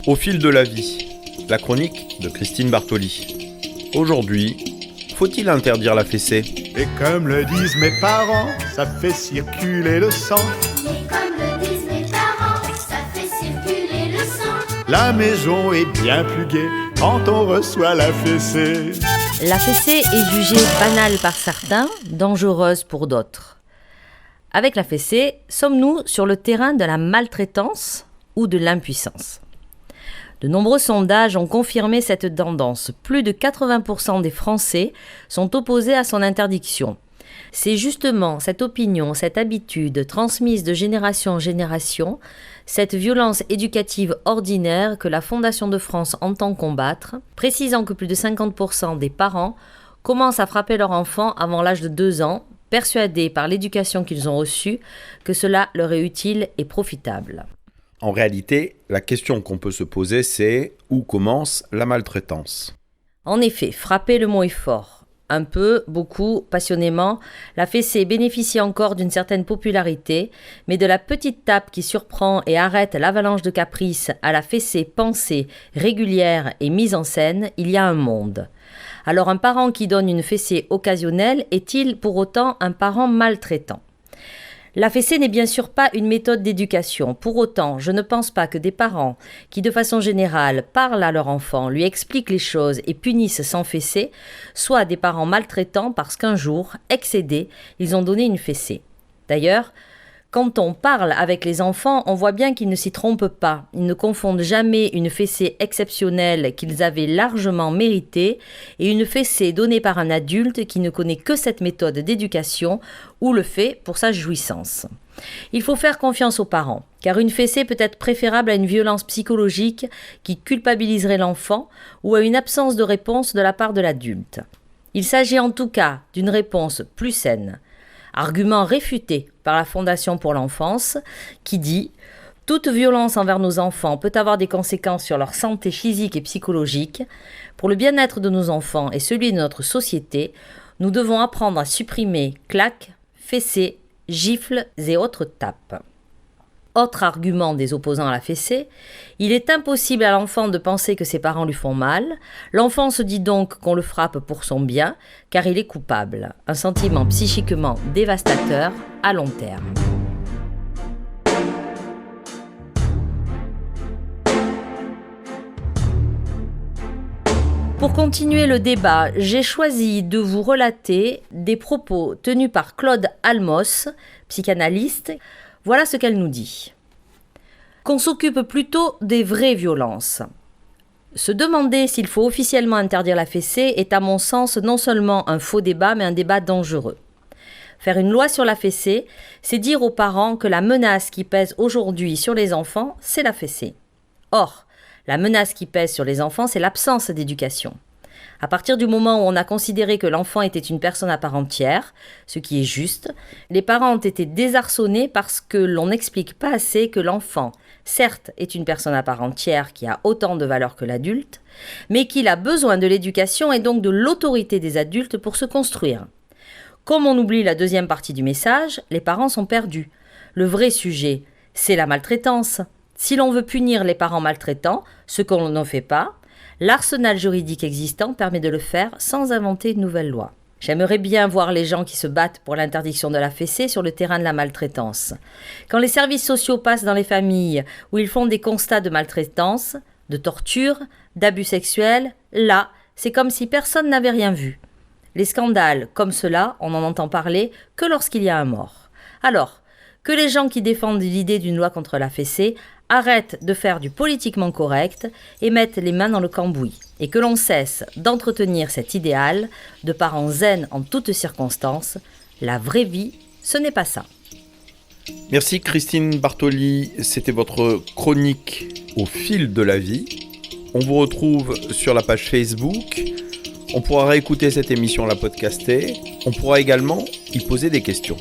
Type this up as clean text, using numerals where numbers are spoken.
Au fil de la vie, la chronique de Christine Bartoli. Aujourd'hui, faut-il interdire la fessée ? Et comme le disent mes parents, ça fait circuler le sang. Et comme le disent mes parents, ça fait circuler le sang. La maison est bien plus gaie quand on reçoit la fessée. La fessée est jugée banale par certains, dangereuse pour d'autres. Avec la fessée, sommes-nous sur le terrain de la maltraitance ou de l'impuissance ? De nombreux sondages ont confirmé cette tendance. Plus de 80% des Français sont opposés à son interdiction. C'est justement cette opinion, cette habitude transmise de génération en génération, cette violence éducative ordinaire que la Fondation de France entend combattre, précisant que plus de 50% des parents commencent à frapper leur enfant avant l'âge de 2 ans, persuadés par l'éducation qu'ils ont reçue que cela leur est utile et profitable. En réalité, la question qu'on peut se poser, c'est où commence la maltraitance ? En effet, frapper, le mot est fort. Un peu, beaucoup, passionnément, la fessée bénéficie encore d'une certaine popularité, mais de la petite tape qui surprend et arrête l'avalanche de caprices à la fessée pensée, régulière et mise en scène, il y a un monde. Alors un parent qui donne une fessée occasionnelle est-il pour autant un parent maltraitant ? La fessée n'est bien sûr pas une méthode d'éducation. Pour autant, je ne pense pas que des parents qui, de façon générale, parlent à leur enfant, lui expliquent les choses et punissent sans fessée, soient des parents maltraitants parce qu'un jour, excédés, ils ont donné une fessée. D'ailleurs, quand on parle avec les enfants, on voit bien qu'ils ne s'y trompent pas. Ils ne confondent jamais une fessée exceptionnelle qu'ils avaient largement méritée et une fessée donnée par un adulte qui ne connaît que cette méthode d'éducation ou le fait pour sa jouissance. Il faut faire confiance aux parents, car une fessée peut être préférable à une violence psychologique qui culpabiliserait l'enfant ou à une absence de réponse de la part de l'adulte. Il s'agit en tout cas d'une réponse plus saine. Argument réfuté par la Fondation pour l'enfance qui dit « Toute violence envers nos enfants peut avoir des conséquences sur leur santé physique et psychologique. Pour le bien-être de nos enfants et celui de notre société, nous devons apprendre à supprimer claques, fessées, gifles et autres tapes. » Autre argument des opposants à la fessée, il est impossible à l'enfant de penser que ses parents lui font mal. L'enfant se dit donc qu'on le frappe pour son bien, car il est coupable. Un sentiment psychiquement dévastateur à long terme. Pour continuer le débat, j'ai choisi de vous relater des propos tenus par Claude Almos, psychanalyste. Voilà ce qu'elle nous dit. Qu'on s'occupe plutôt des vraies violences. Se demander s'il faut officiellement interdire la fessée est à mon sens non seulement un faux débat, mais un débat dangereux. Faire une loi sur la fessée, c'est dire aux parents que la menace qui pèse aujourd'hui sur les enfants, c'est la fessée. Or, la menace qui pèse sur les enfants, c'est l'absence d'éducation. À partir du moment où on a considéré que l'enfant était une personne à part entière, ce qui est juste, les parents ont été désarçonnés parce que l'on n'explique pas assez que l'enfant, certes, est une personne à part entière qui a autant de valeur que l'adulte, mais qu'il a besoin de l'éducation et donc de l'autorité des adultes pour se construire. Comme on oublie la deuxième partie du message, les parents sont perdus. Le vrai sujet, c'est la maltraitance. Si l'on veut punir les parents maltraitants, ce qu'on ne fait pas, l'arsenal juridique existant permet de le faire sans inventer une nouvelle loi. J'aimerais bien voir les gens qui se battent pour l'interdiction de la fessée sur le terrain de la maltraitance. Quand les services sociaux passent dans les familles où ils font des constats de maltraitance, de torture, d'abus sexuels, là, c'est comme si personne n'avait rien vu. Les scandales comme cela, on n'en entend parler que lorsqu'il y a un mort. Alors, que les gens qui défendent l'idée d'une loi contre la fessée arrêtent de faire du politiquement correct et mettent les mains dans le cambouis. Et que l'on cesse d'entretenir cet idéal de parents zen en toutes circonstances. La vraie vie, ce n'est pas ça. Merci Christine Bartoli, c'était votre chronique au fil de la vie. On vous retrouve sur la page Facebook. On pourra réécouter cette émission, la podcaster. On pourra également y poser des questions.